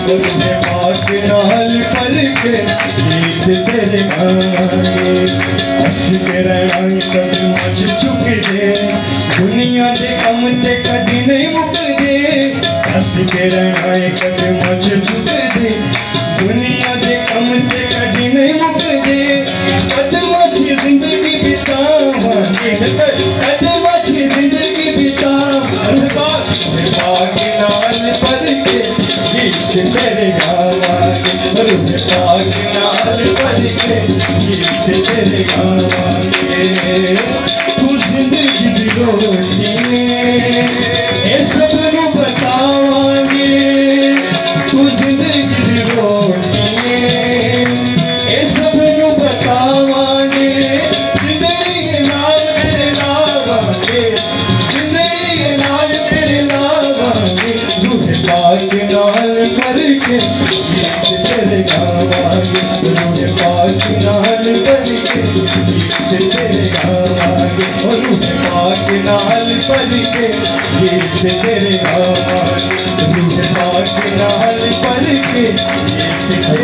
रूह पाक नाल भर के गीत तेरे गावांगे हस के रहना कदम च चुक दे दुनिया दे कम ते कदी नहीं मुकदे हस के रहना कदम च चुक दे दुनिया दे कम ते कदी नहीं मुकदे कदम च जिंदगी बितावांगे कदम च जिंदगी बितावांगे पाक नाल भर के गीत तेरे गावांगे रूह पाक नाल भर के गीत तेरे गावांगे तू जिंदगी दी रोटी ए सब नू बतावांगे तू जिंदगी दी रोटी ए सब नू बतावांगे जिंदगी के नाल तेरे लावांगे जिंदगी के नाल तेरे लावांगे रूह पाक नाल भर के गीत तेरे गावांगे रूह पाक नाल भर के गीत तेरे गावांगे रूह पाक नाल भर के गीत तेरे गावांगे रूह पाक नाल भर के गीत